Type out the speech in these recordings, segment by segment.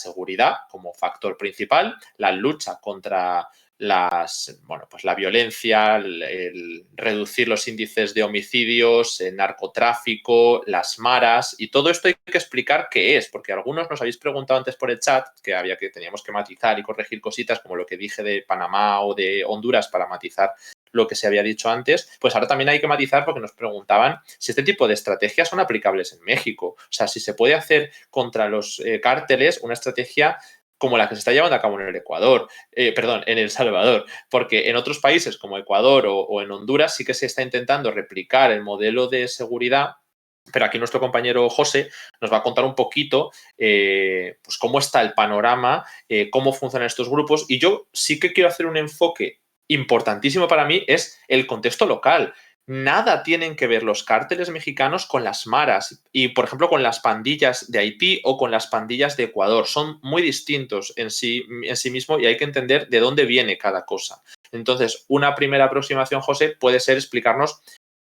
seguridad como factor principal, la lucha contra la violencia, el reducir los índices de homicidios, el narcotráfico, las maras, y todo esto hay que explicar qué es, porque algunos nos habéis preguntado antes por el chat que teníamos que matizar y corregir cositas como lo que dije de Panamá o de Honduras para matizar lo que se había dicho antes. Pues ahora también hay que matizar porque nos preguntaban si este tipo de estrategias son aplicables en México. O sea, si se puede hacer contra los cárteles una estrategia como la que se está llevando a cabo en el en El Salvador, porque en otros países como Ecuador o en Honduras sí que se está intentando replicar el modelo de seguridad, pero aquí nuestro compañero José nos va a contar un poquito pues cómo está el panorama, cómo funcionan estos grupos, y yo sí que quiero hacer un enfoque importantísimo para mí, es el contexto local. Nada tienen que ver los cárteles mexicanos con las maras y, por ejemplo, con las pandillas de Haití o con las pandillas de Ecuador. Son muy distintos en sí mismo y hay que entender de dónde viene cada cosa. Entonces, una primera aproximación, José, puede ser explicarnos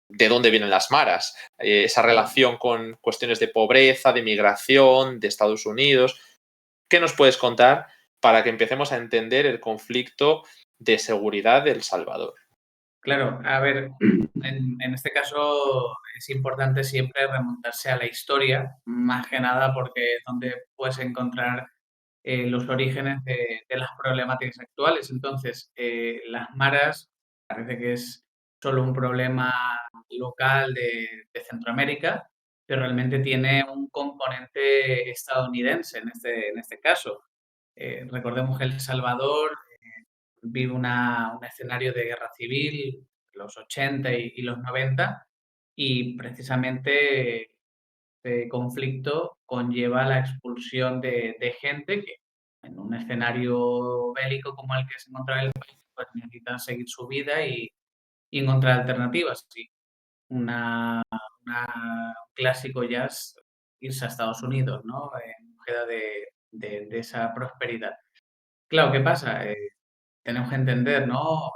de dónde vienen las maras, esa relación con cuestiones de pobreza, de migración, de Estados Unidos. ¿Qué nos puedes contar para que empecemos a entender el conflicto de seguridad de El Salvador? Claro, a ver, en este caso es importante siempre remontarse a la historia, más que nada porque es donde puedes encontrar los orígenes de las problemáticas actuales. Entonces, las maras parece que es solo un problema local de Centroamérica, pero realmente tiene un componente estadounidense en este caso. Recordemos que El Salvador vive un escenario de guerra civil, los 80 y los 90, y precisamente este conflicto conlleva la expulsión de gente que en un escenario bélico como el que se encontraba el país, pues necesitan seguir su vida y encontrar alternativas. Sí, un clásico ya es irse a Estados Unidos, ¿no? En búsqueda de esa prosperidad. Claro, ¿qué pasa? Tenemos que entender, ¿no?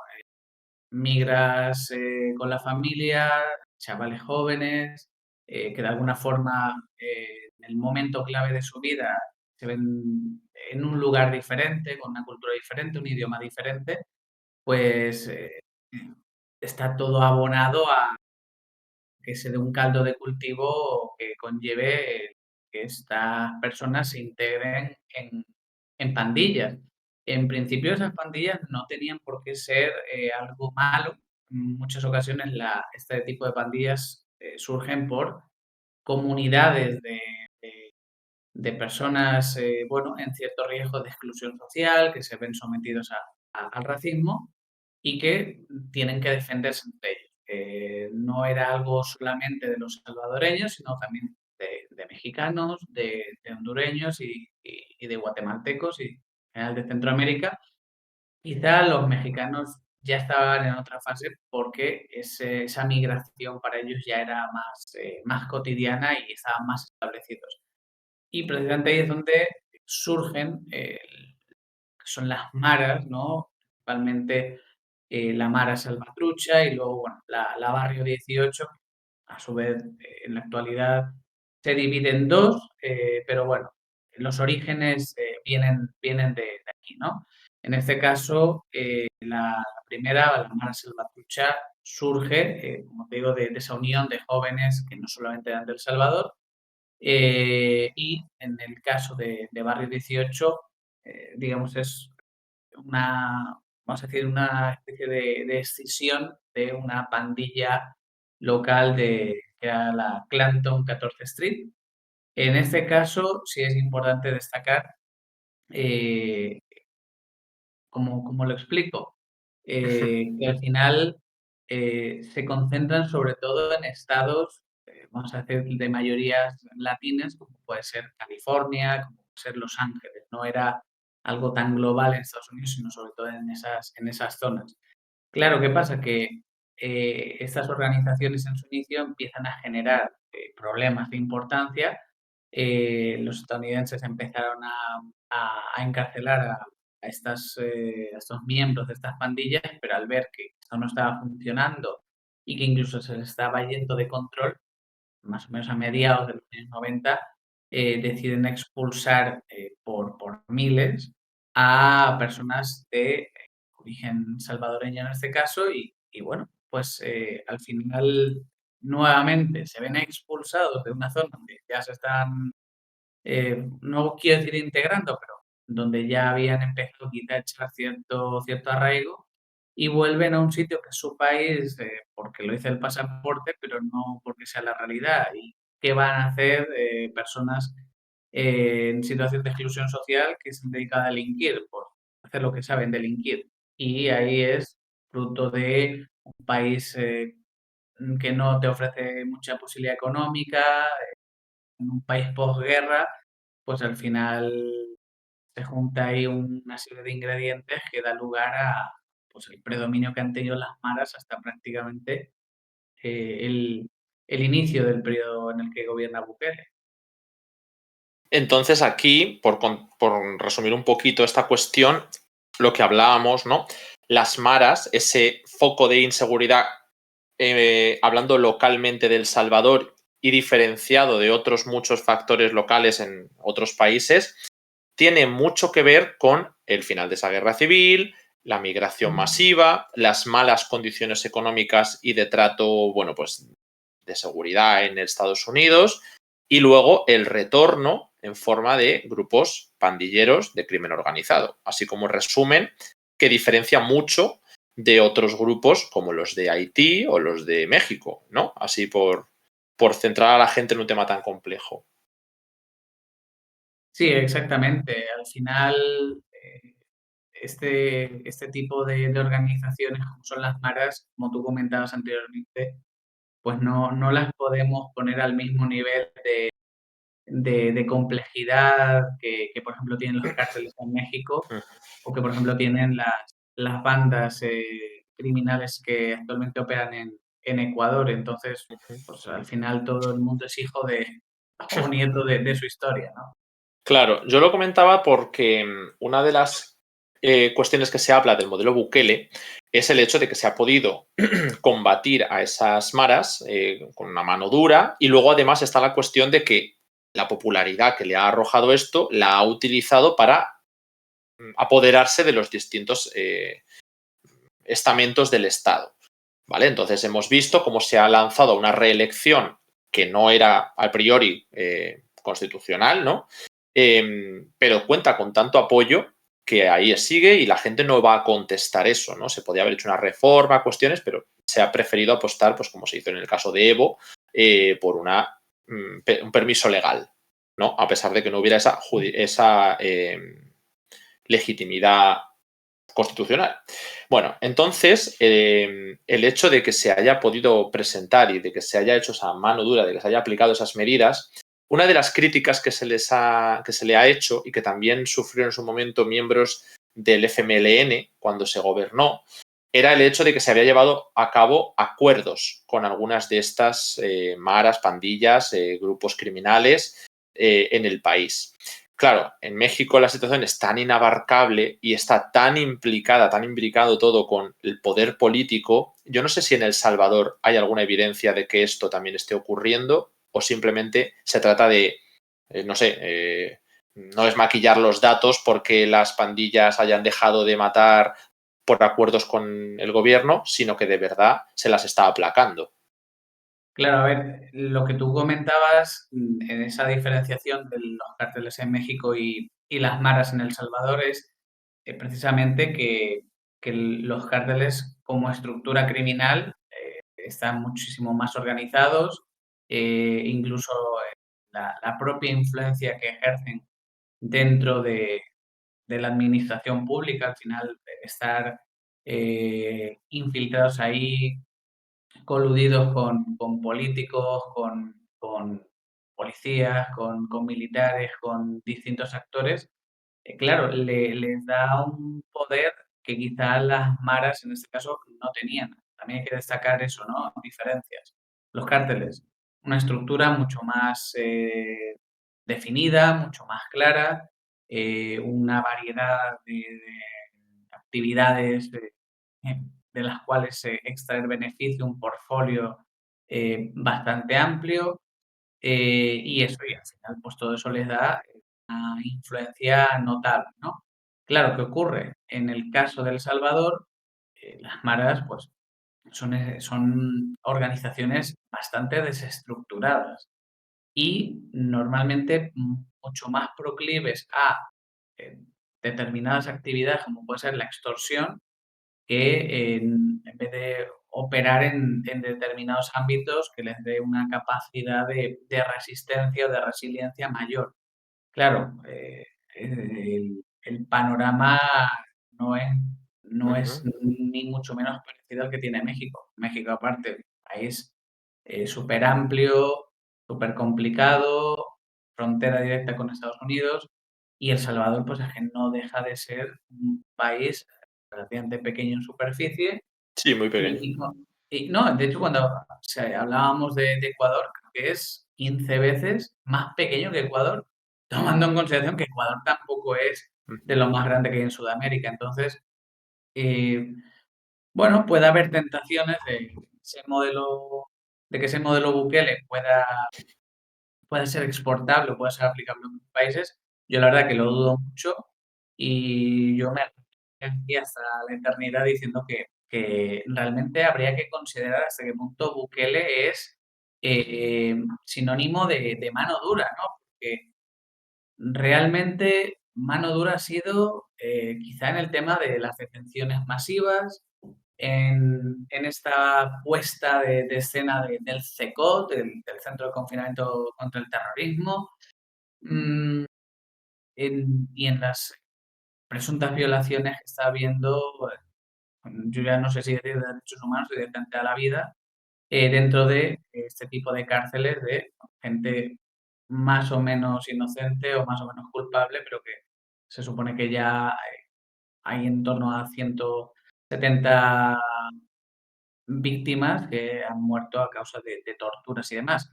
Migras con la familia, chavales jóvenes, que de alguna forma en el momento clave de su vida se ven en un lugar diferente, con una cultura diferente, un idioma diferente, pues está todo abonado a que se dé un caldo de cultivo que conlleve que estas personas se integren en pandillas. En principio esas pandillas no tenían por qué ser algo malo. En muchas ocasiones este tipo de pandillas surgen por comunidades de personas, bueno, en cierto riesgo de exclusión social, que se ven sometidos al racismo y que tienen que defenderse entre ellos. No era algo solamente de los salvadoreños, sino también de mexicanos, de hondureños y de guatemaltecos y en general de Centroamérica. Quizá los mexicanos ya estaban en otra fase porque esa migración para ellos ya era más cotidiana y estaban más establecidos. Y precisamente ahí es donde surgen, son las maras, ¿no? Principalmente la Mara Salvatrucha y luego, bueno, la Barrio 18, a su vez, en la actualidad se divide en dos, pero bueno, los orígenes vienen de aquí, ¿no? En este caso, la primera, la Mara Salvatrucha, surge, como te digo, de esa unión de jóvenes que no solamente eran del Salvador, y en el caso de Barrio 18, digamos, es vamos a decir, una especie de escisión de una pandilla local que era la Clanton 14 Street. En este caso, sí es importante destacar, eh, ¿cómo lo explico? Que al final se concentran sobre todo en estados, vamos a decir, de mayorías latinas, como puede ser California, como puede ser Los Ángeles. No era algo tan global en Estados Unidos, sino sobre todo en esas zonas. Claro, ¿qué pasa? Que estas organizaciones en su inicio empiezan a generar problemas de importancia. Los estadounidenses empezaron a encarcelar a estos miembros de estas pandillas, pero al ver que esto no estaba funcionando y que incluso se les estaba yendo de control, más o menos a mediados de los años 90, deciden expulsar por miles a personas de origen salvadoreño en este caso y bueno, pues al final nuevamente se ven expulsados de una zona donde ya se están, no quiero decir integrando, pero donde ya habían empezado quizá a echar cierto arraigo y vuelven a un sitio que es su país porque lo dice el pasaporte, pero no porque sea la realidad. ¿Y qué van a hacer personas en situación de exclusión social que se han dedicado a delinquir? Por hacer lo que saben, delinquir. Y ahí es fruto de un país que no te ofrece mucha posibilidad económica, en un país posguerra, pues al final se junta ahí una serie de ingredientes que da lugar a pues el predominio que han tenido las maras hasta prácticamente el inicio del periodo en el que gobierna Bukele. Entonces aquí, por resumir un poquito esta cuestión, lo que hablábamos, ¿no? Las maras, ese foco de inseguridad, hablando localmente de El Salvador y diferenciado de otros muchos factores locales en otros países, tiene mucho que ver con el final de esa guerra civil, la migración masiva, las malas condiciones económicas y de trato, bueno, pues de seguridad en Estados Unidos y luego el retorno en forma de grupos pandilleros de crimen organizado, así como resumen que diferencia mucho de otros grupos como los de Haití o los de México, ¿no? Así por centrar a la gente en un tema tan complejo. Sí, exactamente. Al final, este tipo de organizaciones, como son las maras, como tú comentabas anteriormente, pues no las podemos poner al mismo nivel de complejidad que, por ejemplo, tienen los cárteles en México o que, por ejemplo, tienen las bandas criminales que actualmente operan en Ecuador. Entonces, pues al final todo el mundo es hijo de o nieto de su historia, ¿no? Claro, yo lo comentaba porque una de las cuestiones que se habla del modelo Bukele es el hecho de que se ha podido combatir a esas maras con una mano dura y luego además está la cuestión de que la popularidad que le ha arrojado esto la ha utilizado para apoderarse de los distintos estamentos del Estado. ¿Vale? Entonces hemos visto cómo se ha lanzado una reelección que no era a priori constitucional, ¿no? Pero cuenta con tanto apoyo que ahí sigue y la gente no va a contestar eso, ¿no? Se podía haber hecho una reforma, cuestiones, pero se ha preferido apostar, pues como se hizo en el caso de Evo, por un permiso legal, ¿no? A pesar de que no hubiera esa legitimidad constitucional. Bueno, entonces, el hecho de que se haya podido presentar y de que se haya hecho esa mano dura, de que se haya aplicado esas medidas, una de las críticas que se le ha hecho y que también sufrieron en su momento miembros del FMLN cuando se gobernó, era el hecho de que se había llevado a cabo acuerdos con algunas de estas maras, pandillas, grupos criminales en el país. Claro, en México la situación es tan inabarcable y está tan implicada, tan imbricado todo con el poder político. Yo no sé si en El Salvador hay alguna evidencia de que esto también esté ocurriendo o simplemente se trata de, no sé, no es maquillar los datos porque las pandillas hayan dejado de matar por acuerdos con el gobierno, sino que de verdad se las está aplacando. Claro, a ver, lo que tú comentabas en esa diferenciación de los cárteles en México y las maras en El Salvador es precisamente que los cárteles como estructura criminal están muchísimo más organizados, incluso la propia influencia que ejercen dentro de la administración pública, al final estar infiltrados ahí coludidos con políticos, con policías, con militares, con distintos actores, claro, les da un poder que quizás las maras en este caso no tenían. También hay que destacar eso, ¿no? Diferencias. Los cárteles, una estructura mucho más definida, mucho más clara, una variedad de actividades de las cuales extraer beneficio, un portfolio bastante amplio, Y eso, y al final, pues todo eso les da una influencia notable, ¿no? Claro, ¿qué ocurre? En el caso de El Salvador, las maras, pues son organizaciones bastante desestructuradas y normalmente mucho más proclives a eh, determinadas actividades, como puede ser la extorsión, que en vez de operar en determinados ámbitos que les dé una capacidad de resistencia o de resiliencia mayor. Claro, el panorama no es, no es Ujú. ni mucho menos parecido al que tiene México. México, aparte, país súper amplio, súper complicado, frontera directa con Estados Unidos, y El Salvador, pues es que no deja de ser un país relativamente pequeño en superficie Sí, muy pequeño. no, de hecho, cuando hablábamos de Ecuador, creo que es 15 veces más pequeño que Ecuador, tomando en consideración que Ecuador tampoco es de Ujú. lo más grande que hay en Sudamérica. Entonces, eh, bueno, puede haber tentaciones de que ese modelo Bukele pueda ser exportable o pueda ser aplicable en otros países. Yo la verdad que lo dudo mucho y yo me aquí hasta la eternidad diciendo que realmente habría que considerar hasta qué punto Bukele es sinónimo de mano dura, ¿no? Porque realmente mano dura ha sido quizá en el tema de las detenciones masivas, en esta puesta de escena del CECOT, del Centro de Confinamiento contra el Terrorismo, mm, y en las presuntas violaciones que está habiendo yo ya no sé si decir de derechos humanos o directamente a la vida, dentro de este tipo de cárceles de gente más o menos inocente o más o menos culpable, pero que se supone que ya hay en torno a 170 víctimas que han muerto a causa de torturas y demás.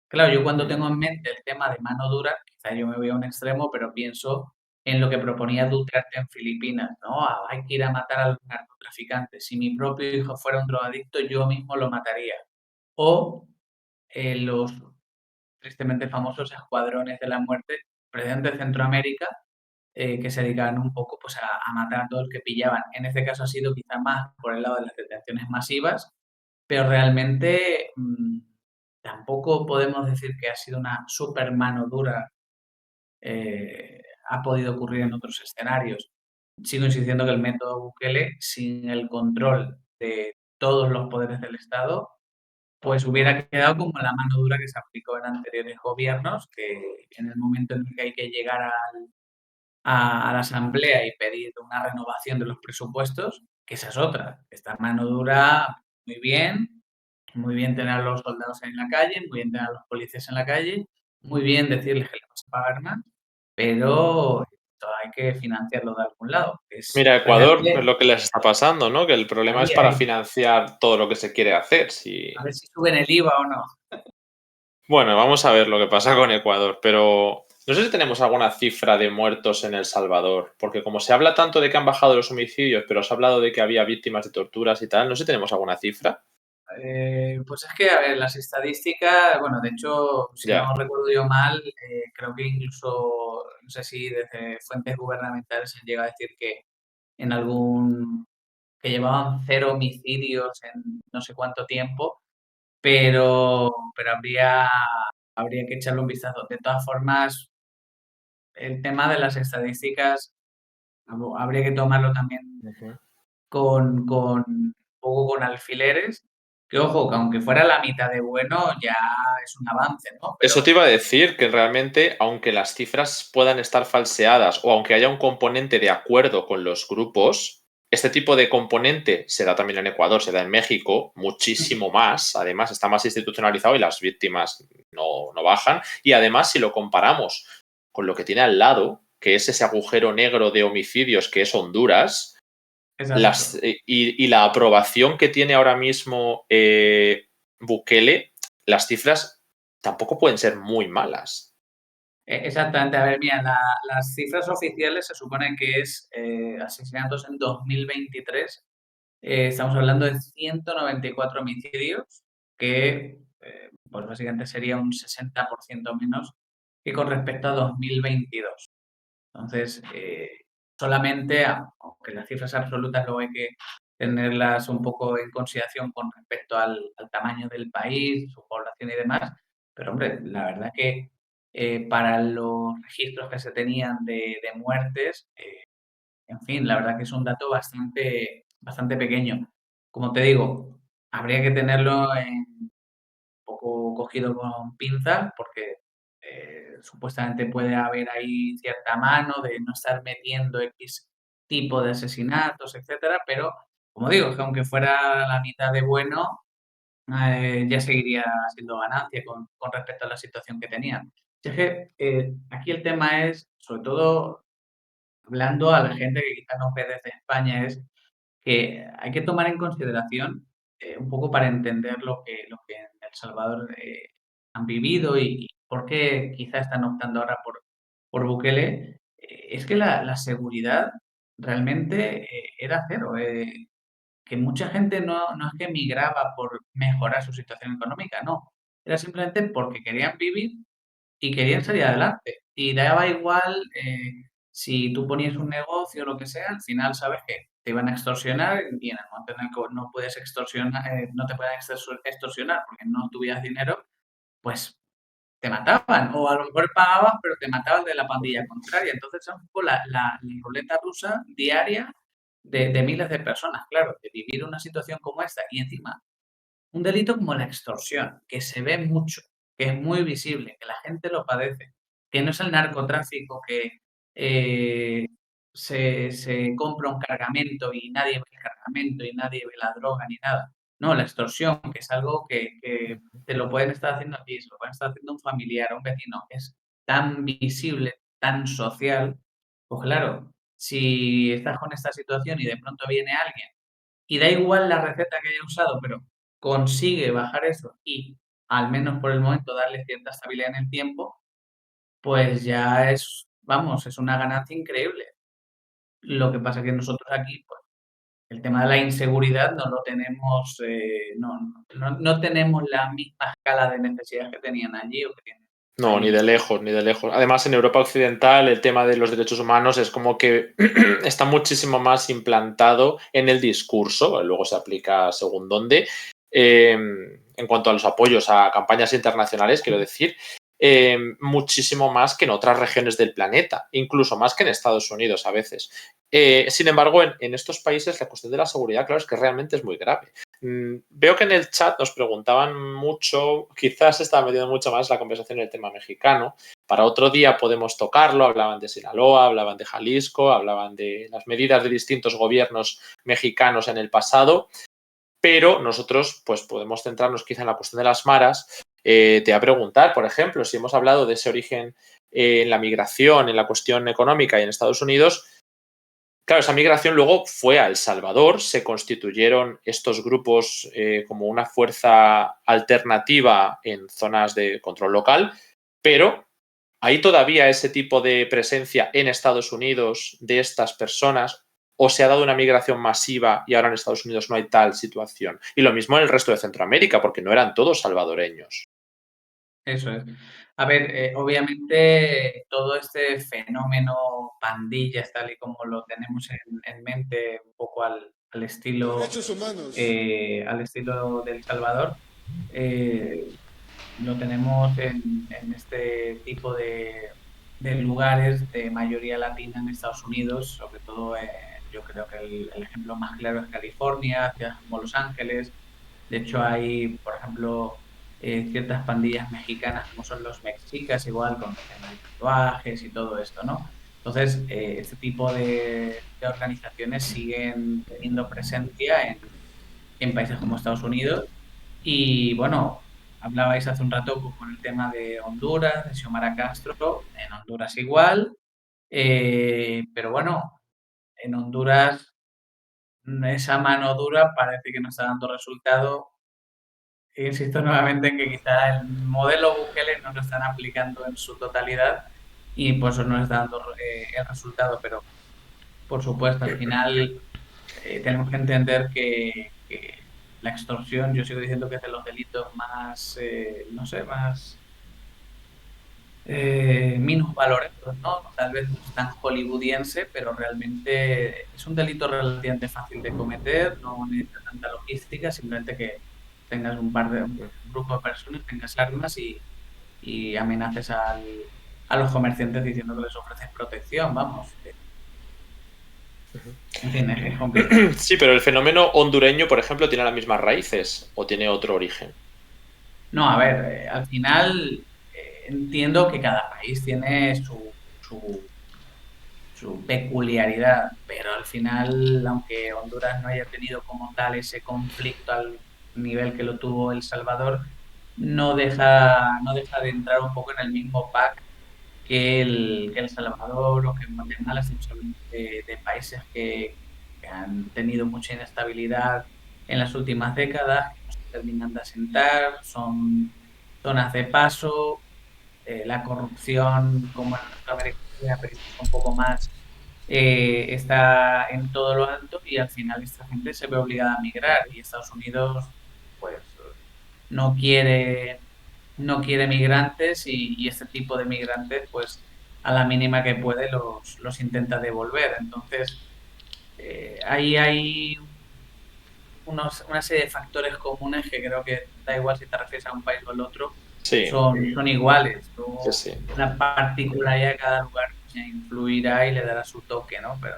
Claro, yo cuando tengo en mente el tema de mano dura, quizá yo me voy a un extremo, pero pienso en lo que proponía Duterte en Filipinas, ¿no? Hay que ir a matar a los narcotraficantes. Si mi propio hijo fuera un drogadicto, yo mismo lo mataría. O los tristemente famosos escuadrones de la muerte, precisamente de Centroamérica, que se dedicaban un poco pues, a matar a todos los que pillaban. En este caso ha sido quizá más por el lado de las detenciones masivas, pero realmente tampoco podemos decir que ha sido una super mano dura, ha podido ocurrir en otros escenarios. Sigo insistiendo que el método Bukele, sin el control de todos los poderes del Estado, pues hubiera quedado como la mano dura que se aplicó en anteriores gobiernos, que en el momento en el que hay que llegar a la Asamblea y pedir una renovación de los presupuestos, que esa es otra. Esta mano dura muy bien tener a los soldados en la calle, muy bien tener a los policías en la calle, muy bien decirles que les vas a pagar más, pero esto hay que financiarlo de algún lado. Es Mira, Ecuador es precisamente lo que les está pasando, ¿no? Que el problema es para ahí, financiar todo lo que se quiere hacer. a ver si suben el IVA o no. Bueno, vamos a ver lo que pasa con Ecuador, pero no sé si tenemos alguna cifra de muertos en El Salvador, porque como se habla tanto de que han bajado los homicidios, pero has hablado de que había víctimas de torturas y tal, no sé si tenemos alguna cifra. Pues es que, a ver, las estadísticas, bueno, de hecho, si no Ya. recuerdo yo mal, creo que incluso, no sé si desde fuentes gubernamentales se llega a decir que en que llevaban 0 homicidios en no sé cuánto tiempo, pero habría que echarle un vistazo. De todas formas, el tema de las estadísticas habría que tomarlo también Ujú. un poco con alfileres, que ojo, que aunque fuera la mitad de bueno, ya es un avance, ¿no? Eso te Pero iba a decir, que realmente, aunque las cifras puedan estar falseadas o aunque haya un componente de acuerdo con los grupos, este tipo de componente se da también en Ecuador, se da en México, muchísimo más. Además, está más institucionalizado y las víctimas no bajan. Y además, si lo comparamos con lo que tiene al lado, que es ese agujero negro de homicidios que es Honduras, exacto. y la aprobación que tiene ahora mismo Bukele, las cifras tampoco pueden ser muy malas. Exactamente. A ver, mira, las cifras oficiales se supone que es asesinatos en 2023. Estamos hablando de 194 homicidios, que pues básicamente sería un 60% menos que con respecto a 2022. Entonces, solamente, aunque las cifras absolutas luego hay que tenerlas un poco en consideración con respecto al tamaño del país, su población y demás, pero hombre, la verdad que para los registros que se tenían de muertes, en fin, la verdad que es un dato bastante pequeño. Como te digo, habría que tenerlo un poco cogido con pinzas porque supuestamente puede haber ahí cierta mano de no estar metiendo X tipo de asesinatos, etcétera, pero como digo, que aunque fuera la mitad de bueno, ya seguiría siendo ganancia con respecto a la situación que tenían. Si es que aquí el tema es, sobre todo, hablando a la gente que quizás no ve desde España, es que hay que tomar en consideración un poco para entender lo que en El Salvador han vivido y por qué quizás están optando ahora por Bukele, es que la seguridad realmente era cero. Que mucha gente no es que emigraba por mejorar su situación económica, no. Era simplemente porque querían vivir y querían salir adelante. Y daba igual si tú ponías un negocio o lo que sea, al final sabes que te iban a extorsionar y en el momento en el que no puedes extorsionar, no te pueden extorsionar porque no tuvieras dinero, pues te mataban. O a lo mejor pagabas, pero te mataban de la pandilla contraria. Entonces es un poco la ruleta rusa diaria de miles de personas, claro, de vivir una situación como esta y encima un delito como la extorsión, que se ve mucho, que es muy visible, que la gente lo padece, que no es el narcotráfico que eh, se compra un cargamento y nadie ve el cargamento y nadie ve la droga ni nada. No, la extorsión, que es algo que te lo pueden estar haciendo a ti, se lo pueden estar haciendo a un familiar, a un vecino, es tan visible, tan social. Pues claro, si estás con esta situación y de pronto viene alguien y da igual la receta que haya usado, pero consigue bajar eso y al menos por el momento darle cierta estabilidad en el tiempo, pues ya es, vamos, es una ganancia increíble. Lo que pasa es que nosotros aquí, pues, el tema de la inseguridad no lo tenemos, no tenemos la misma escala de necesidades que tenían allí o que tienen No, ni allí. de lejos, ni de lejos. Además, en Europa Occidental el tema de los derechos humanos es como que está muchísimo más implantado en el discurso, luego se aplica según dónde. En cuanto a los apoyos a campañas internacionales, quiero decir, muchísimo más que en otras regiones del planeta, incluso más que en Estados Unidos a veces. Sin embargo, en estos países la cuestión de la seguridad, claro, es que realmente es muy grave. Veo que en el chat nos preguntaban mucho, quizás se estaba metiendo mucho más la conversación en el tema mexicano. Para otro día podemos tocarlo, hablaban de Sinaloa, hablaban de Jalisco, hablaban de las medidas de distintos gobiernos mexicanos en el pasado, pero nosotros pues podemos centrarnos quizá en la cuestión de las maras. Te voy a preguntar, por ejemplo, si hemos hablado de ese origen en la migración, en la cuestión económica y en Estados Unidos. Claro, esa migración luego fue a El Salvador, se constituyeron estos grupos como una fuerza alternativa en zonas de control local, pero ¿hay todavía ese tipo de presencia en Estados Unidos de estas personas o se ha dado una migración masiva y ahora en Estados Unidos no hay tal situación? Y lo mismo en el resto de Centroamérica, porque no eran todos salvadoreños. Eso es. A ver, obviamente todo este fenómeno pandillas, tal y como lo tenemos en mente, un poco Derechos humanos. al estilo del Salvador, eh, lo tenemos en este tipo de lugares de mayoría latina en Estados Unidos, sobre todo yo creo que el ejemplo más claro es California, ciudades como Los Ángeles. De hecho, hay, por ejemplo, ciertas pandillas mexicanas como son los mexicas, igual con el tema de tatuajes y todo esto, ¿no? Entonces, este tipo de organizaciones siguen teniendo presencia en países como Estados Unidos. Y bueno, hablabais hace un rato pues, con el tema de Honduras, de Xiomara Castro, en Honduras igual, pero bueno, en Honduras esa mano dura parece que no está dando resultado. Insisto nuevamente en que quizá el modelo Bukele no lo están aplicando en su totalidad y por eso no está dando el resultado, pero por supuesto, al final tenemos que entender que la extorsión, yo sigo diciendo que es de los delitos más, no sé, más minusvalorados, ¿no? Tal vez no es tan hollywoodiense, pero realmente es un delito relativamente fácil de cometer, no necesita tanta logística, simplemente que tengas un grupo de personas, tengas armas y amenaces a los comerciantes diciendo que les ofreces protección, vamos. En fin, es complicado. Sí, pero el fenómeno hondureño, por ejemplo, ¿tiene las mismas raíces o tiene otro origen? No, a ver, al final entiendo que cada país tiene su peculiaridad, pero al final, aunque Honduras no haya tenido como tal ese conflicto al nivel que lo tuvo El Salvador, no deja de entrar un poco en el mismo pack que El Salvador o que Guatemala, estamos hablando de países que han tenido mucha inestabilidad en las últimas décadas, que no se terminan de asentar, son zonas de paso, la corrupción, como en América Latina, pero incluso un poco más, está en todo lo alto y al final esta gente se ve obligada a migrar y Estados Unidos, pues, no quiere migrantes y este tipo de migrantes, pues a la mínima que puede los intenta devolver. Entonces, ahí hay una serie de factores comunes que creo que da igual si te refieres a un país o al otro, Sí, son iguales. sí, Luego, sí. la particularidad de cada lugar ya influirá y le dará su toque, ¿no? Pero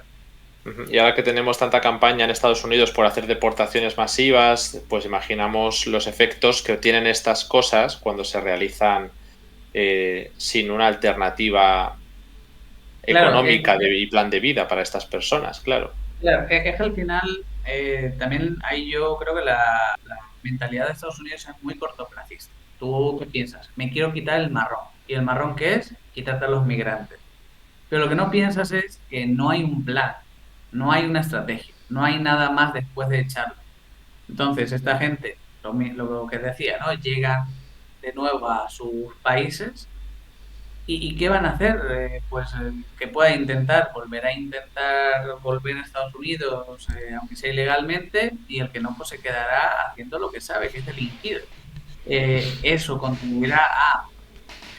Y ahora que tenemos tanta campaña en Estados Unidos por hacer deportaciones masivas, pues imaginamos los efectos que tienen estas cosas cuando se realizan sin una alternativa claro, económica y plan de vida para estas personas, claro. claro, es que al final también ahí yo creo que la mentalidad de Estados Unidos es muy cortoplacista. ¿Tú qué piensas? Me quiero quitar el marrón. ¿Y el marrón qué es? Quitarte a los migrantes. Pero lo que no piensas es que no hay un plan, no hay una estrategia, no hay nada más después de echarlo. Entonces, esta gente, lo que decía, ¿no? Llegan de nuevo a sus países. ¿Y qué van a hacer? Pues que pueda intentar, volver a intentar volver a Estados Unidos, aunque sea ilegalmente, y el que no, pues se quedará haciendo lo que sabe, que es delinquir. Eso contribuirá a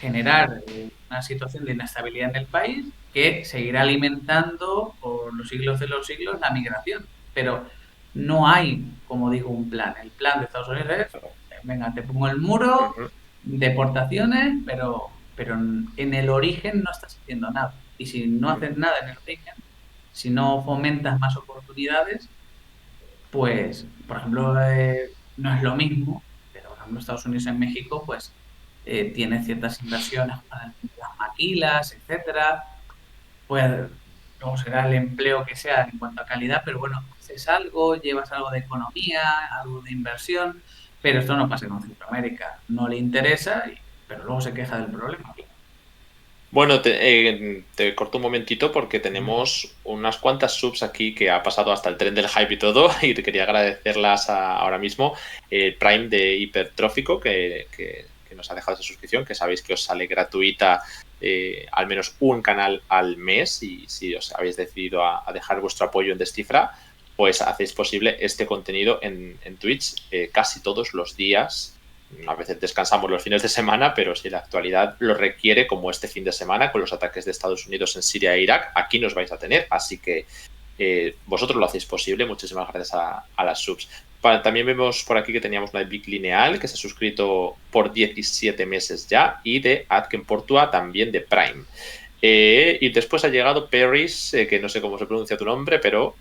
generar una situación de inestabilidad en el país que seguirá alimentando por los siglos de los siglos la migración. Pero no hay, como digo, un plan. El plan de Estados Unidos es, venga, te pongo el muro, Ujú. deportaciones, pero en el origen no estás haciendo nada. Y si no haces nada en el origen, si no fomentas más oportunidades, pues, por ejemplo, no es lo mismo, pero por ejemplo Estados Unidos en México, pues tiene ciertas inversiones para las maquilas, etcétera, pues luego será el empleo que sea en cuanto a calidad, pero bueno, haces algo, llevas algo de economía, algo de inversión, pero esto no pasa con Centroamérica, no le interesa, pero luego se queja del problema. Bueno, te corto un momentito porque tenemos unas cuantas subs aquí que ha pasado hasta el tren del hype y todo, y te quería agradecerlas ahora mismo. Prime de Hipertrófico, que nos ha dejado esa suscripción, que sabéis que os sale gratuita al menos un canal al mes, y si os habéis decidido a dejar vuestro apoyo en Descifra, pues hacéis posible este contenido en Twitch casi todos los días. A veces descansamos los fines de semana, pero si la actualidad lo requiere, como este fin de semana con los ataques de Estados Unidos en Siria e Irak, aquí nos vais a tener. Así que vosotros lo hacéis posible. Muchísimas gracias a las subs. También vemos por aquí que teníamos una de Big Lineal, que se ha suscrito por 17 meses ya, y de Adken Portua, también de Prime. Y después ha llegado Paris, que no sé cómo se pronuncia tu nombre, pero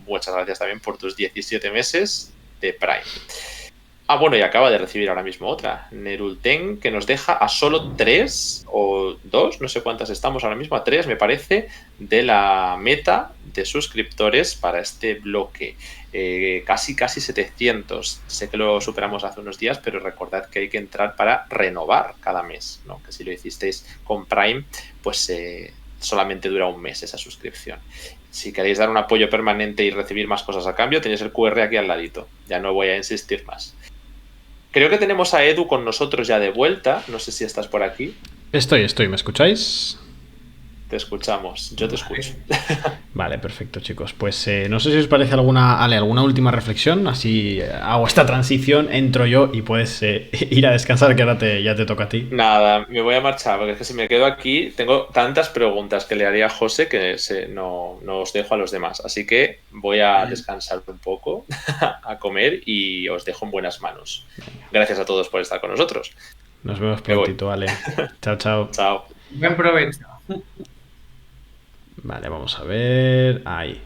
muchas gracias también por tus 17 meses de Prime. Bueno, y acaba de recibir ahora mismo otra, Nerulten, que nos deja a solo 3 o 2, no sé cuántas estamos ahora mismo, a 3 me parece, de la meta de suscriptores para este bloque. Casi 700. Sé que lo superamos hace unos días, pero recordad que hay que entrar para renovar cada mes, ¿no? Que si lo hicisteis con Prime, pues solamente dura un mes esa suscripción. Si queréis dar un apoyo permanente y recibir más cosas a cambio, tenéis el QR aquí al ladito. Ya no voy a insistir más. Creo que tenemos a Edu con nosotros ya de vuelta. No sé si estás por aquí. Estoy. ¿Me escucháis? Te escuchamos, yo te escucho. Vale, perfecto, chicos. Pues no sé si os parece alguna última reflexión. Así hago esta transición, entro yo y puedes ir a descansar, que ahora ya te toca a ti. Nada, me voy a marchar, porque es que si me quedo aquí, tengo tantas preguntas que le haría a José que no os dejo a los demás. Así que voy a descansar un poco, a comer y os dejo en buenas manos. Gracias a todos por estar con nosotros. Nos vemos prontito, vale. Chao, chao. Chao. Buen provecho. Vale, vamos a ver. Ahí.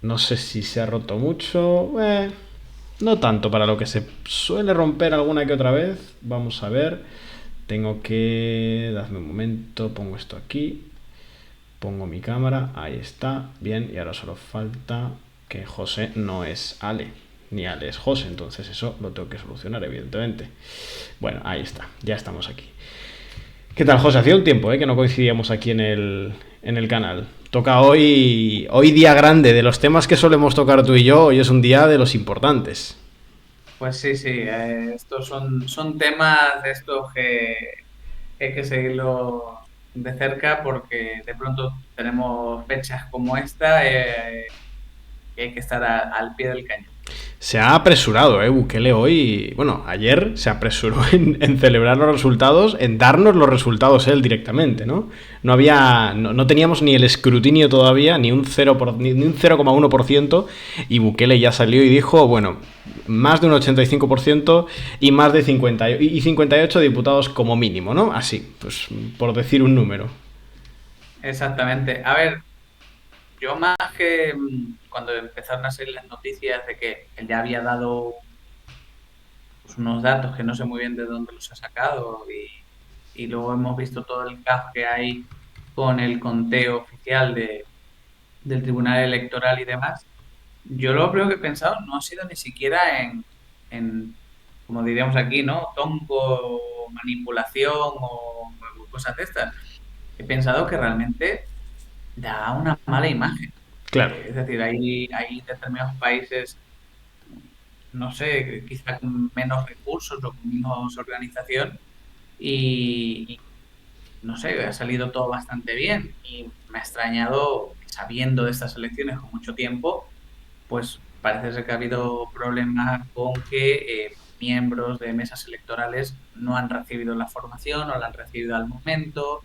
No sé si se ha roto mucho. No tanto para lo que se suele romper alguna que otra vez. Vamos a ver. Tengo que... Dadme un momento. Pongo esto aquí. Pongo mi cámara. Ahí está. Bien. Y ahora solo falta que José no es Ale. Ni Ale es José. Entonces eso lo tengo que solucionar, evidentemente. Bueno, ahí está. Ya estamos aquí. ¿Qué tal, José? Hacía un tiempo que no coincidíamos aquí en el canal. Toca hoy día grande. De los temas que solemos tocar tú y yo, hoy es un día de los importantes. Pues sí, estos son temas de estos que hay que seguirlo de cerca porque de pronto tenemos fechas como esta y hay que estar al pie del cañón. Se ha apresurado, Bukele hoy, bueno, ayer se apresuró en celebrar los resultados, en darnos los resultados él directamente, ¿no? No teníamos ni el escrutinio todavía, ni un 0,1%, y Bukele ya salió y dijo, bueno, más de un 85% y más de 58 diputados como mínimo, ¿no? Así, pues por decir un número. Exactamente. A ver, yo más que cuando empezaron a salir las noticias de que él ya había dado pues, unos datos que no sé muy bien de dónde los ha sacado y luego hemos visto todo el caos que hay con el conteo oficial del Tribunal Electoral y demás, yo lo primero que he pensado no ha sido ni siquiera en como diríamos aquí, ¿no? Tongo, manipulación o cosas de estas. He pensado que realmente da una mala imagen. Claro. Es decir, hay determinados países, no sé, quizá con menos recursos o con menos organización y no sé, ha salido todo bastante bien y me ha extrañado que sabiendo de estas elecciones con mucho tiempo, pues parece ser que ha habido problemas con que miembros de mesas electorales no han recibido la formación o la han recibido al momento.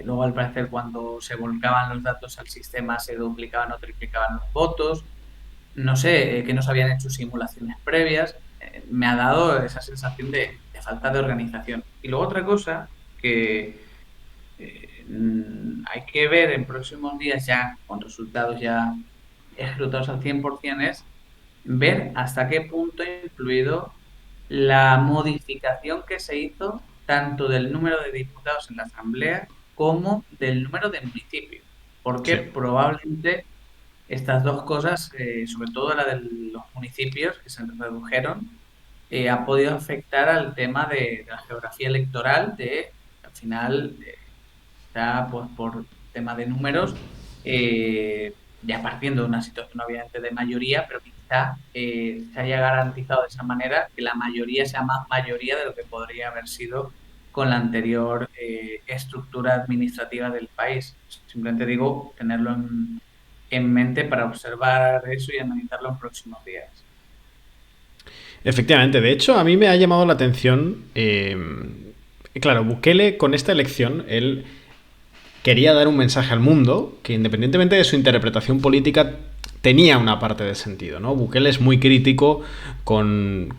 Luego, al parecer, cuando se volcaban los datos al sistema se duplicaban o triplicaban los votos. No sé, que no se habían hecho simulaciones previas. Me ha dado esa sensación de falta de organización. Y luego otra cosa que hay que ver en próximos días ya, con resultados ya ejecutados al 100%, es ver hasta qué punto ha influido la modificación que se hizo tanto del número de diputados en la Asamblea como del número de municipios. Porque probablemente estas dos cosas, sobre todo la de los municipios que se redujeron, ha podido afectar al tema de la geografía electoral, al final, ya pues, por tema de números, ya partiendo de una situación obviamente de mayoría, pero quizá se haya garantizado de esa manera que la mayoría sea más mayoría de lo que podría haber sido con la anterior estructura administrativa del país. Simplemente digo, tenerlo en mente para observar eso y analizarlo en próximos días. Efectivamente, de hecho, a mí me ha llamado la atención, claro, Bukele con esta elección, él quería dar un mensaje al mundo que independientemente de su interpretación política tenía una parte de sentido, ¿no? Bukele es muy crítico con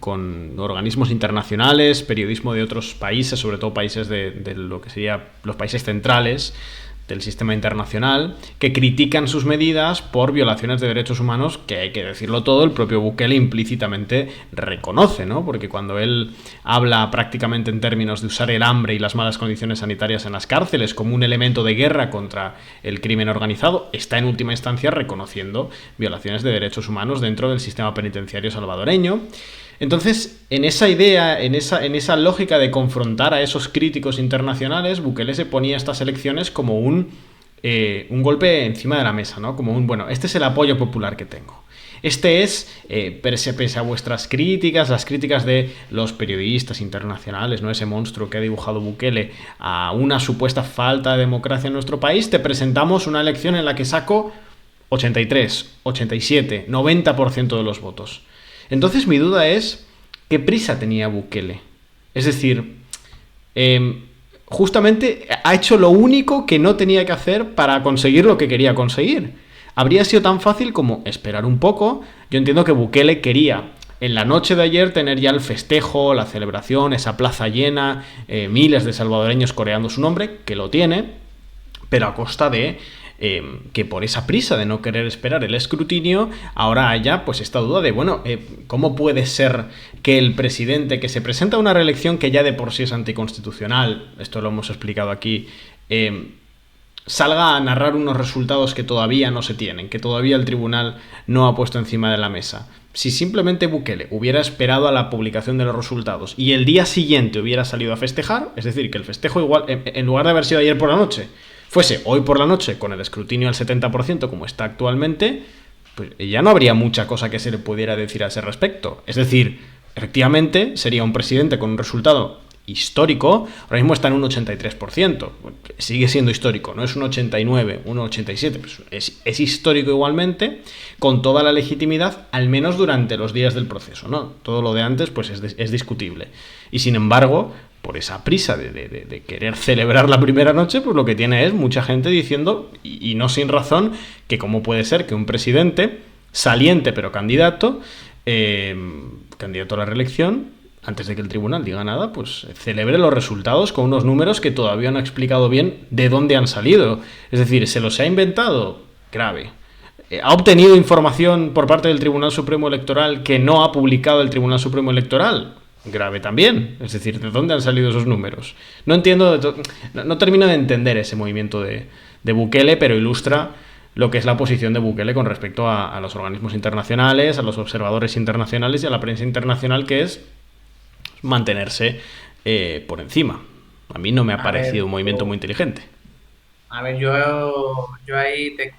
organismos internacionales, periodismo de otros países, sobre todo países de lo que sería los países centrales del sistema internacional, que critican sus medidas por violaciones de derechos humanos que, hay que decirlo todo, el propio Bukele implícitamente reconoce, ¿no? Porque cuando él habla prácticamente en términos de usar el hambre y las malas condiciones sanitarias en las cárceles como un elemento de guerra contra el crimen organizado, está en última instancia reconociendo violaciones de derechos humanos dentro del sistema penitenciario salvadoreño. Entonces, en esa idea, en esa lógica de confrontar a esos críticos internacionales, Bukele se ponía estas elecciones como un golpe encima de la mesa, ¿no? Como bueno, este es el apoyo popular que tengo. Este es, pese a vuestras críticas, las críticas de los periodistas internacionales, ¿no? Ese monstruo que ha dibujado Bukele a una supuesta falta de democracia en nuestro país, te presentamos una elección en la que saco 83, 87, 90% de los votos. Entonces mi duda es, ¿qué prisa tenía Bukele? Es decir, justamente ha hecho lo único que no tenía que hacer para conseguir lo que quería conseguir. Habría sido tan fácil como esperar un poco. Yo entiendo que Bukele quería en la noche de ayer tener ya el festejo, la celebración, esa plaza llena, miles de salvadoreños coreando su nombre, que lo tiene, pero a costa de que por esa prisa de no querer esperar el escrutinio, ahora haya pues esta duda de, bueno, ¿cómo puede ser que el presidente que se presenta a una reelección que ya de por sí es anticonstitucional, esto lo hemos explicado aquí, salga a narrar unos resultados que todavía no se tienen, que todavía el tribunal no ha puesto encima de la mesa? Si simplemente Bukele hubiera esperado a la publicación de los resultados y el día siguiente hubiera salido a festejar, es decir, que el festejo igual, en lugar de haber sido ayer por la noche, fuese hoy por la noche con el escrutinio al 70% como está actualmente, pues ya no habría mucha cosa que se le pudiera decir a ese respecto. Es decir, efectivamente sería un presidente con un resultado histórico, ahora mismo está en un 83%, sigue siendo histórico, no es un 89, un 87, pues es histórico igualmente, con toda la legitimidad, al menos durante los días del proceso, ¿no? Todo lo de antes pues es discutible. Y sin embargo, por esa prisa de querer celebrar la primera noche, pues lo que tiene es mucha gente diciendo, y no sin razón, que cómo puede ser que un presidente saliente pero candidato a la reelección, antes de que el tribunal diga nada, pues celebre los resultados con unos números que todavía no ha explicado bien de dónde han salido. Es decir, ¿se los ha inventado? Grave. ¿Ha obtenido información por parte del Tribunal Supremo Electoral que no ha publicado el Tribunal Supremo Electoral? Grave también. Es decir, ¿de dónde han salido esos números? No entiendo, no termino de entender ese movimiento de Bukele, pero ilustra lo que es la posición de Bukele con respecto a los organismos internacionales, a los observadores internacionales y a la prensa internacional, que es mantenerse por encima. A mí no me ha parecido un movimiento muy inteligente. A ver, yo ahí te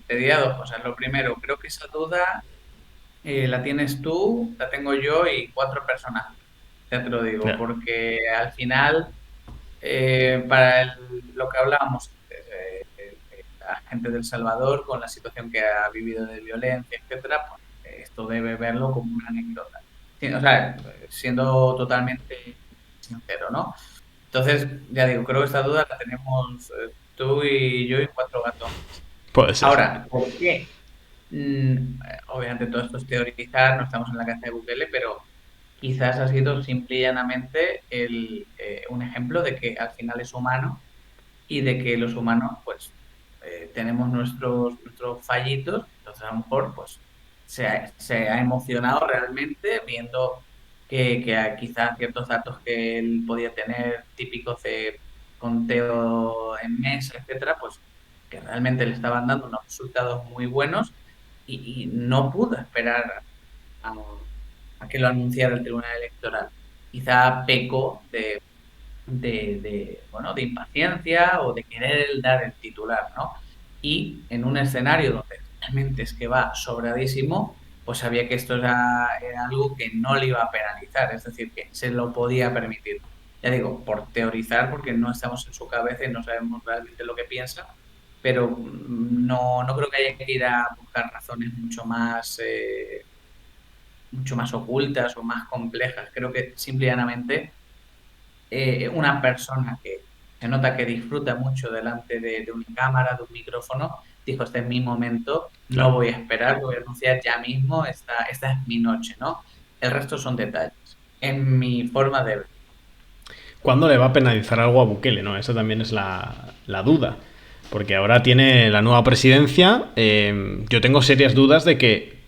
diría dos cosas. Lo primero, creo que esa duda la tienes tú, la tengo yo y 4 personas. Ya te lo digo, Ya. porque al final, para lo que hablábamos antes, la gente de El Salvador, con la situación que ha vivido de violencia, etcétera, pues esto debe verlo como una anécdota. Sí, o sea, siendo totalmente sincero, ¿no? Entonces, ya digo, creo que esta duda la tenemos tú y yo y 4 gatos. Puede ser. Ahora, ¿por qué? Obviamente todo esto es teorizar, no estamos en la casa de Bukele, pero quizás ha sido simple y llanamente un ejemplo de que al final es humano y de que los humanos pues tenemos nuestros fallitos, entonces a lo mejor pues se ha emocionado realmente viendo que quizás ciertos datos que él podía tener típicos de conteo en mesa, etcétera, pues que realmente le estaban dando unos resultados muy buenos y no pudo esperar a, a que lo anunciara el Tribunal Electoral. Quizá pecó bueno, de impaciencia o de querer dar el titular, ¿no? Y en un escenario donde realmente es que va sobradísimo, pues sabía que esto era algo que no le iba a penalizar, es decir, que se lo podía permitir. Ya digo, por teorizar, porque no estamos en su cabeza y no sabemos realmente lo que piensa, pero no creo que haya que ir a buscar razones mucho más ocultas o más complejas. Creo que simplemente una persona que se nota que disfruta mucho delante de una cámara, de un micrófono, dijo, este es mi momento, no voy a esperar, lo voy a anunciar ya mismo, esta es mi noche, ¿no? El resto son detalles, en mi forma de ver. ¿Cuándo le va a penalizar algo a Bukele, no? Esa también es la duda. Porque ahora tiene la nueva presidencia. Yo tengo serias dudas de que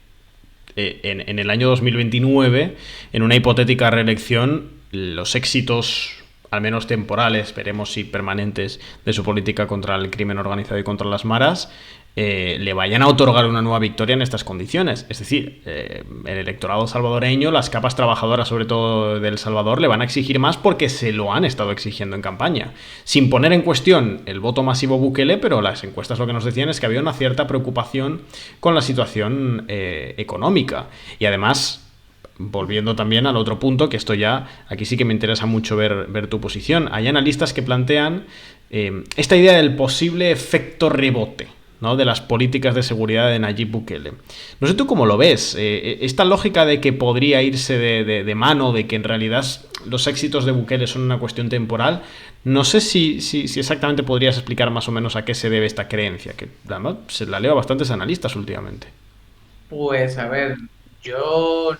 en el año 2029, en una hipotética reelección, los éxitos, al menos temporales, veremos si permanentes, de su política contra el crimen organizado y contra las maras, le vayan a otorgar una nueva victoria en estas condiciones. Es decir, el electorado salvadoreño, las capas trabajadoras sobre todo de El Salvador, le van a exigir más porque se lo han estado exigiendo en campaña, sin poner en cuestión el voto masivo Bukele, pero las encuestas lo que nos decían es que había una cierta preocupación con la situación económica. Y además, volviendo también al otro punto, que esto ya, aquí sí que me interesa mucho ver tu posición, hay analistas que plantean esta idea del posible efecto rebote, ¿no?, de las políticas de seguridad de Nayib Bukele. No sé tú cómo lo ves. Esta lógica de que podría irse de mano, de que en realidad los éxitos de Bukele son una cuestión temporal, no sé si exactamente podrías explicar más o menos a qué se debe esta creencia, que además se la leo a bastantes analistas últimamente. Pues a ver, yo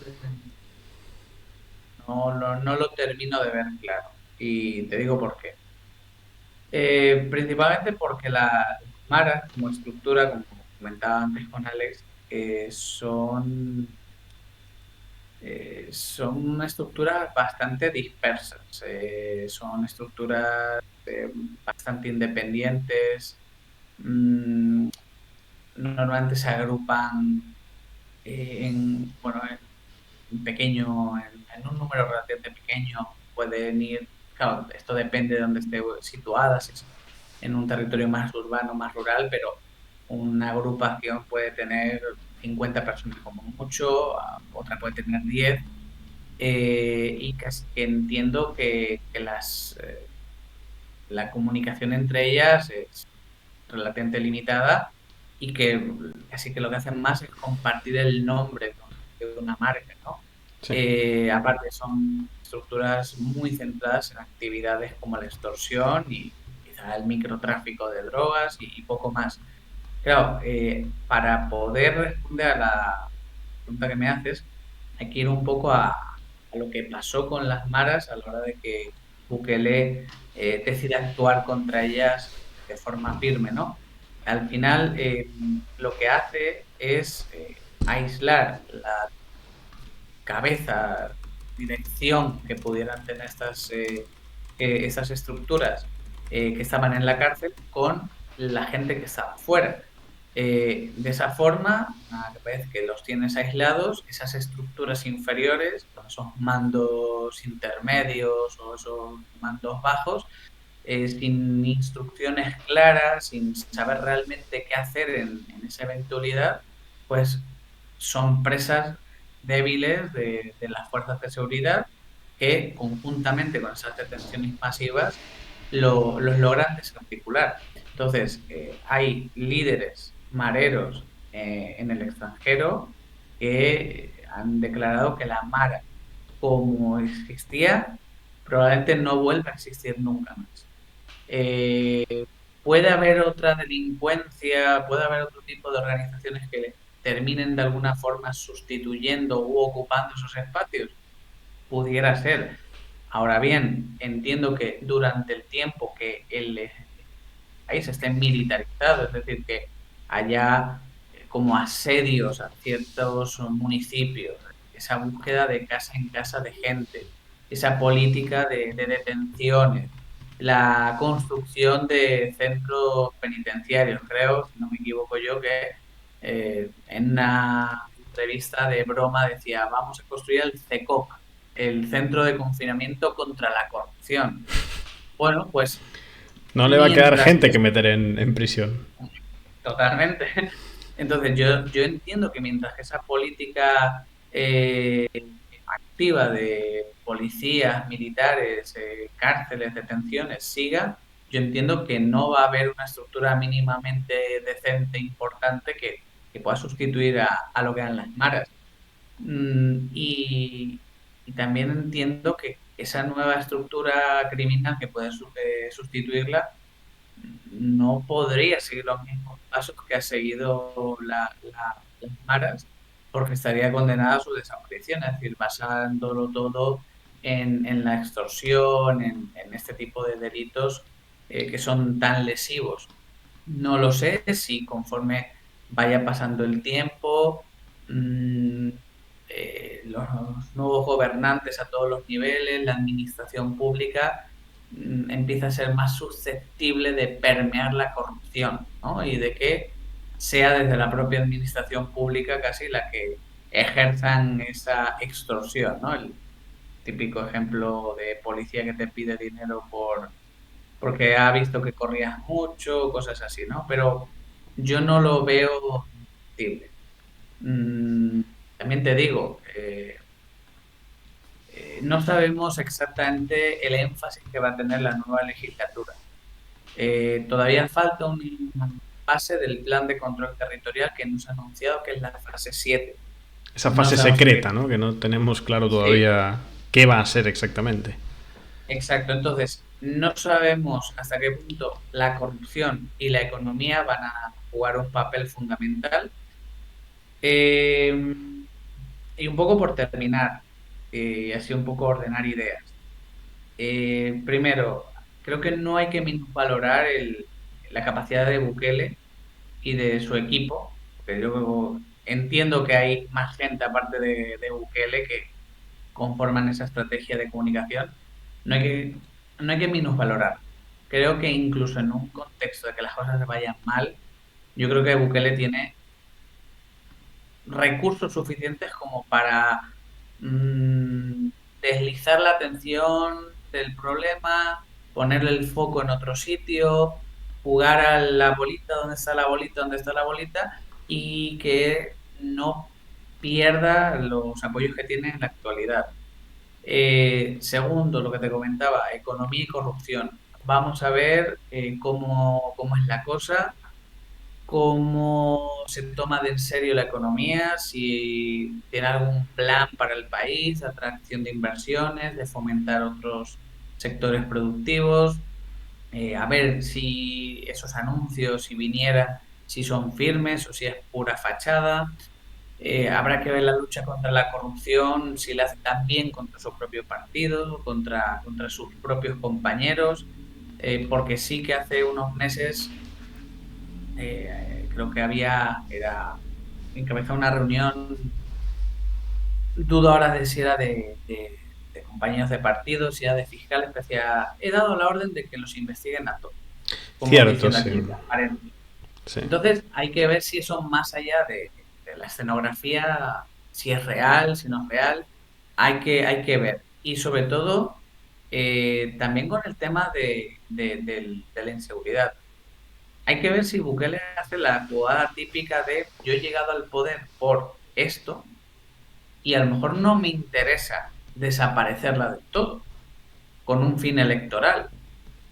no lo termino de ver claro. Y te digo por qué. Principalmente porque las maras como estructura, como comentaba antes con Alex, son estructuras bastante dispersas, son estructuras bastante independientes, mm, normalmente se agrupan bueno, en pequeño, en un número relativamente pequeño, pueden ir, claro, esto depende de dónde esté situada, si es en un territorio más urbano, más rural, pero una agrupación puede tener 50 personas como mucho, otra puede tener 10, y casi que entiendo que la comunicación entre ellas es relativamente limitada y que casi que lo que hacen más es compartir el nombre de una marca, ¿no? Sí. Aparte son estructuras muy centradas en actividades como la extorsión y quizá el microtráfico de drogas y poco más. Claro, para poder responder a la pregunta que me haces, hay que ir un poco a lo que pasó con las maras a la hora de que Bukele decide actuar contra ellas de forma firme, ¿no? Al final, lo que hace es aislar la cabeza, dirección que pudieran tener estas estructuras que estaban en la cárcel con la gente que estaba fuera. De esa forma, una vez que los tienes aislados, esas estructuras inferiores, esos mandos intermedios o esos mandos bajos, sin instrucciones claras, sin saber realmente qué hacer en esa eventualidad, pues son presas débiles de las fuerzas de seguridad que conjuntamente con esas detenciones masivas los logran desarticular. Entonces, hay líderes mareros en el extranjero que han declarado que la Mara, como existía, probablemente no vuelva a existir nunca más. Puede haber otra delincuencia, puede haber otro tipo de organizaciones que terminen de alguna forma sustituyendo u ocupando esos espacios. Pudiera ser. Ahora bien, entiendo que durante el tiempo que el país esté militarizado, es decir, que haya como asedios a ciertos municipios, esa búsqueda de casa en casa de gente, esa política de detenciones, la construcción de centros penitenciarios. Creo, si no me equivoco yo, que en una entrevista de broma decía, vamos a construir el CECOP, el Centro de Confinamiento contra la Corrupción. Bueno, pues No le va a quedar mientras gente que meter en prisión. totalmente. Entonces, yo entiendo que mientras que esa política activa de policías, militares, cárceles, detenciones siga, yo entiendo que no va a haber una estructura mínimamente decente, importante, que pueda sustituir a lo que eran las maras. Y también entiendo que esa nueva estructura criminal que puede sustituirla no podría seguir los mismos pasos que ha seguido las maras, porque estaría condenada a su desaparición, es decir, basándolo todo en la extorsión, en este tipo de delitos que son tan lesivos. No lo sé si conforme vaya pasando el tiempo, mm, los nuevos gobernantes a todos los niveles, la administración pública, empieza a ser más susceptible de permear la corrupción, ¿no? Y de que sea desde la propia administración pública casi la que ejerzan esa extorsión, ¿no? El típico ejemplo de policía que te pide dinero porque ha visto que corrías mucho, cosas así, ¿no? Pero yo no lo veo factible. También te digo, no sabemos exactamente el énfasis que va a tener la nueva legislatura. Todavía falta una fase del plan de control territorial que nos ha anunciado, que es la fase 7. Esa fase secreta, ¿no? Que no tenemos claro todavía qué va a ser exactamente. Exacto, entonces no sabemos hasta qué punto la corrupción y la economía van a jugar un papel fundamental. Y un poco por terminar, así un poco ordenar ideas. Primero, creo que no hay que minusvalorar la capacidad de Bukele y de su equipo, porque yo entiendo que hay más gente aparte de Bukele que conforman esa estrategia de comunicación. No hay que minusvalorar. Creo que incluso en un contexto de que las cosas se vayan mal, yo creo que Bukele tiene recursos suficientes como para deslizar la atención del problema, ponerle el foco en otro sitio, jugar a la bolita, donde está la bolita, donde está la bolita, y que no pierda los apoyos que tiene en la actualidad. Segundo, lo que te comentaba, economía y corrupción. Vamos a ver cómo es la cosa, cómo se toma de en serio la economía, si tiene algún plan para el país, atracción de inversiones, de fomentar otros sectores productivos, a ver si esos anuncios, si vinieran, si son firmes o si es pura fachada. Habrá que ver la lucha contra la corrupción, si la hace también contra su propio partido, contra sus propios compañeros, porque sí que hace unos meses creo que encabezado una reunión, dudo ahora de si era de compañeros de partido, si era de fiscales, que decía, he dado la orden de que los investiguen a todos. Cierto, sí. Sí. Entonces hay que ver si eso más allá de la escenografía, si es real, si no es real, hay que ver. Y sobre todo, también con el tema de la inseguridad. Hay que ver si Bukele hace la jugada típica de yo he llegado al poder por esto y a lo mejor no me interesa desaparecerla del todo con un fin electoral.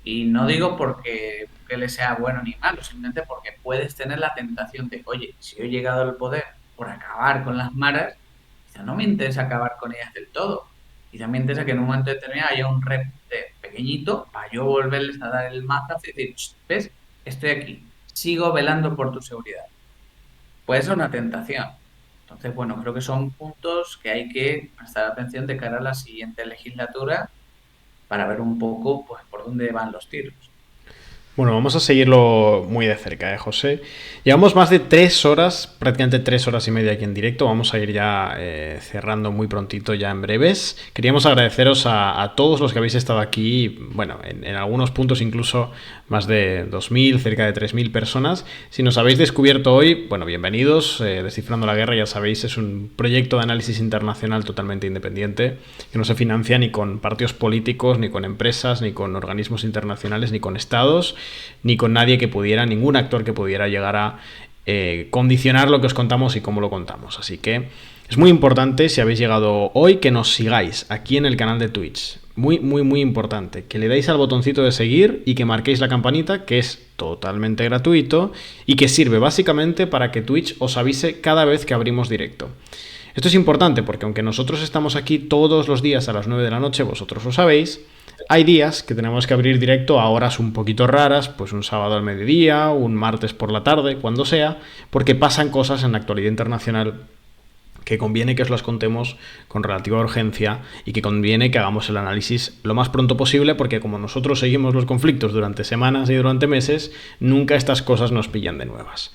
Y no digo porque Bukele sea bueno ni malo, simplemente porque puedes tener la tentación de, oye, si yo he llegado al poder por acabar con las maras, quizá no me interesa acabar con ellas del todo. Y también me interesa que en un momento determinado haya un repunte pequeñito para yo volverles a dar el mazazo y decir, ¿ves? Estoy aquí, sigo velando por tu seguridad. Puede ser una tentación. Entonces, bueno, creo que son puntos que hay que prestar atención de cara a la siguiente legislatura para ver un poco pues por dónde van los tiros. Bueno, vamos a seguirlo muy de cerca, José. Llevamos más de 3 horas, prácticamente 3 horas y media aquí en directo. Vamos a ir ya cerrando muy prontito, ya en breves. Queríamos agradeceros a todos los que habéis estado aquí, bueno, en algunos puntos incluso más de 2.000, cerca de 3.000 personas. Si nos habéis descubierto hoy, bueno, bienvenidos. Descifrando la Guerra, ya sabéis, es un proyecto de análisis internacional totalmente independiente, que no se financia ni con partidos políticos, ni con empresas, ni con organismos internacionales, ni con estados, ni con nadie que pudiera, ningún actor que pudiera llegar a condicionar lo que os contamos y cómo lo contamos. Así que es muy importante, si habéis llegado hoy, que nos sigáis aquí en el canal de Twitch. Muy, muy, muy importante. Que le deis al botoncito de seguir y que marquéis la campanita, que es totalmente gratuito y que sirve básicamente para que Twitch os avise cada vez que abrimos directo. Esto es importante porque aunque nosotros estamos aquí todos los días a las 9 de la noche, vosotros lo sabéis, hay días que tenemos que abrir directo a horas un poquito raras, pues un sábado al mediodía, un martes por la tarde, cuando sea, porque pasan cosas en la actualidad internacional que conviene que os las contemos con relativa urgencia y que conviene que hagamos el análisis lo más pronto posible, porque como nosotros seguimos los conflictos durante semanas y durante meses, nunca estas cosas nos pillan de nuevas.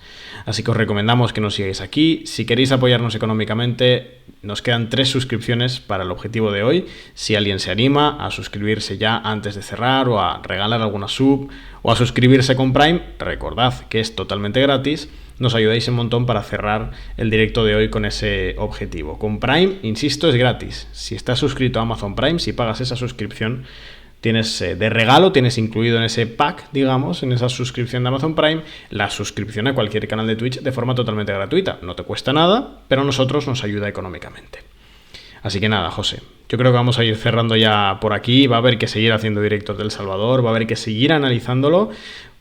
Así que os recomendamos que nos sigáis aquí. Si queréis apoyarnos económicamente, Nos quedan 3 suscripciones para el objetivo de hoy. Si alguien se anima a suscribirse ya antes de cerrar, o a regalar alguna sub, o a suscribirse con Prime, recordad que es totalmente gratis. Nos ayudáis un montón para cerrar el directo de hoy con ese objetivo. Con Prime, insisto, es gratis. Si estás suscrito a Amazon Prime, si pagas esa suscripción, tienes de regalo, tienes incluido en ese pack, digamos, en esa suscripción de Amazon Prime, la suscripción a cualquier canal de Twitch de forma totalmente gratuita. No te cuesta nada, pero a nosotros nos ayuda económicamente. Así que nada, José, yo creo que vamos a ir cerrando ya por aquí. Va a haber que seguir haciendo directos de El Salvador, va a haber que seguir analizándolo.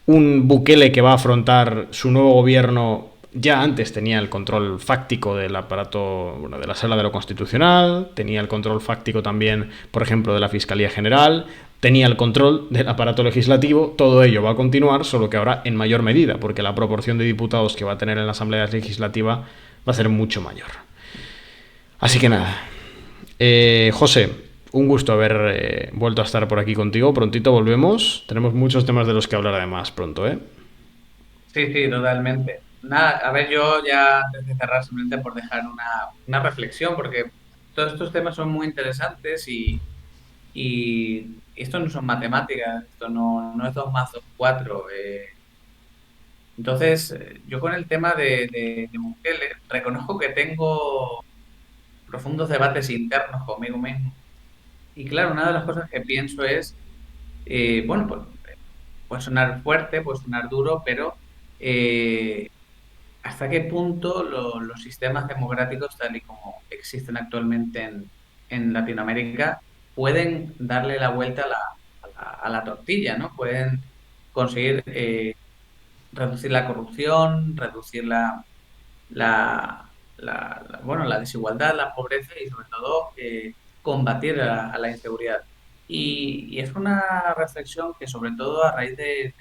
Un Bukele que va a afrontar su nuevo gobierno. Ya antes tenía el control fáctico del aparato, bueno, de la Sala de lo Constitucional, tenía el control fáctico también, por ejemplo, de la Fiscalía General, tenía el control del aparato legislativo. Todo ello va a continuar, solo que ahora en mayor medida, porque la proporción de diputados que va a tener en la Asamblea Legislativa va a ser mucho mayor. Así que nada, José, un gusto haber vuelto a estar por aquí contigo. Prontito volvemos, tenemos muchos temas de los que hablar además pronto, ¿eh? Sí, sí, totalmente. Nada, a ver, yo ya antes de cerrar, simplemente por dejar una reflexión, porque todos estos temas son muy interesantes y esto no son matemáticas, esto no es 2 más 2, 4. Entonces, yo con el tema de Bukele, reconozco que tengo profundos debates internos conmigo mismo. Y claro, una de las cosas que pienso es, bueno, pues puede sonar fuerte, puede sonar duro, pero eh, ¿hasta qué punto los sistemas democráticos, tal y como existen actualmente en Latinoamérica, pueden darle la vuelta a la tortilla, ¿no? Pueden conseguir reducir la corrupción, reducir bueno, la desigualdad, la pobreza y sobre todo combatir a la inseguridad. Y es una reflexión que sobre todo a raíz de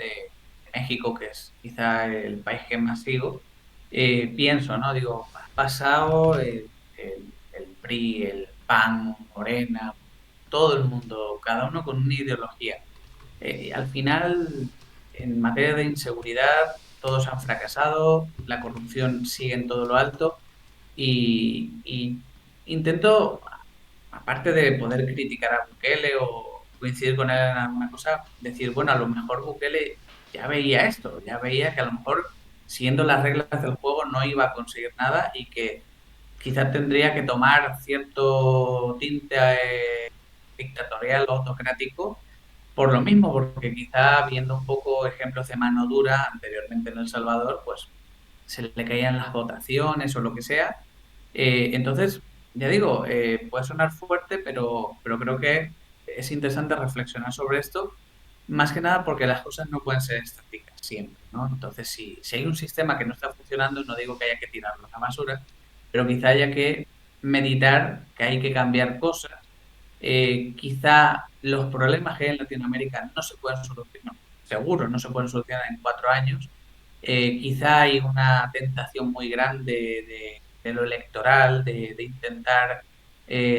México, que es quizá el país que más sigo, pienso, ¿no? Digo, ha pasado el PRI, el PAN, Morena, todo el mundo, cada uno con una ideología. Al final, en materia de inseguridad, todos han fracasado, la corrupción sigue en todo lo alto y intento, aparte de poder criticar a Bukele o coincidir con él en alguna cosa, decir, bueno, a lo mejor Bukele ya veía esto, ya veía que a lo mejor siguiendo las reglas del juego no iba a conseguir nada y que quizás tendría que tomar cierto tinte dictatorial o autocrático por lo mismo, porque quizá viendo un poco ejemplos de mano dura anteriormente en El Salvador, pues se le caían las votaciones o lo que sea. Entonces, ya digo, puede sonar fuerte, pero creo que es interesante reflexionar sobre esto, más que nada porque las cosas no pueden ser estáticas siempre, ¿no? Entonces, si hay un sistema que no está funcionando, no digo que haya que tirarlo a la basura, pero quizá haya que meditar que hay que cambiar cosas. Quizá los problemas que hay en Latinoamérica no se pueden solucionar, seguro no se pueden solucionar en 4 años. Quizá hay una tentación muy grande de lo electoral, de intentar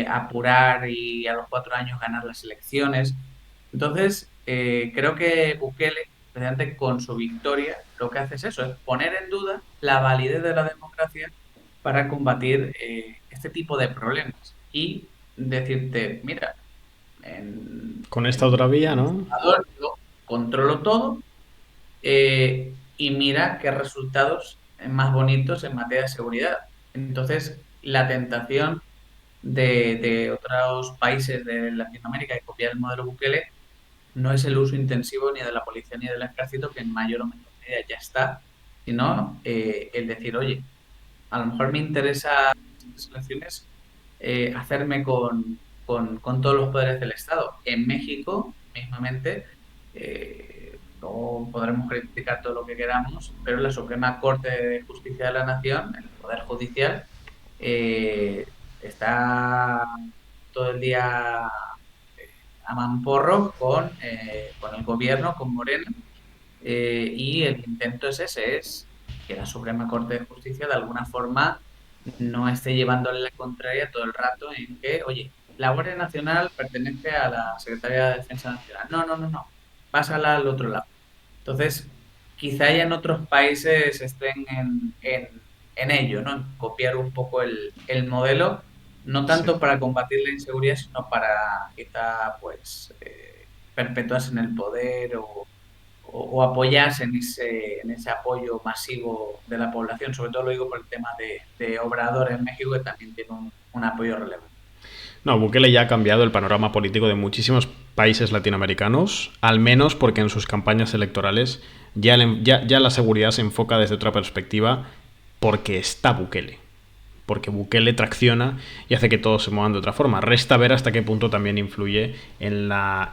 apurar y a los 4 años ganar las elecciones. Entonces, creo que Bukele, precisamente con su victoria, lo que hace es eso, es poner en duda la validez de la democracia para combatir este tipo de problemas y decirte, mira, Con esta otra vía, en El ¿no? Salvador yo controlo todo y mira qué resultados más bonitos en materia de seguridad. Entonces, la tentación de otros países de Latinoamérica de copiar el modelo Bukele no es el uso intensivo ni de la policía ni del ejército, que en mayor o menor medida ya está, sino el decir, oye, a lo mejor me interesa en estas elecciones hacerme con todos los poderes del Estado. En México, mismamente, luego podremos criticar todo lo que queramos, pero la Suprema Corte de Justicia de la Nación, el Poder Judicial, eh, está todo el día a mamporro con el gobierno, con Morena, y el intento es ese, es que la Suprema Corte de Justicia de alguna forma no esté llevándole la contraria todo el rato en que, oye, la Guardia Nacional pertenece a la Secretaría de Defensa Nacional. No, no, no, no. Pásala al otro lado. Entonces, quizá ya en otros países estén en ello, ¿no? En copiar un poco el modelo No tanto Sí. para combatir la inseguridad, sino para quizá pues perpetuarse en el poder o apoyarse en ese apoyo masivo de la población. Sobre todo lo digo por el tema de Obrador en México, que también tiene un apoyo relevante. No, Bukele ya ha cambiado el panorama político de muchísimos países latinoamericanos, al menos porque en sus campañas electorales ya la seguridad se enfoca desde otra perspectiva porque está Bukele. Porque Bukele tracciona y hace que todos se muevan de otra forma. Resta ver hasta qué punto también influye en las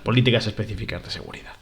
políticas específicas de seguridad.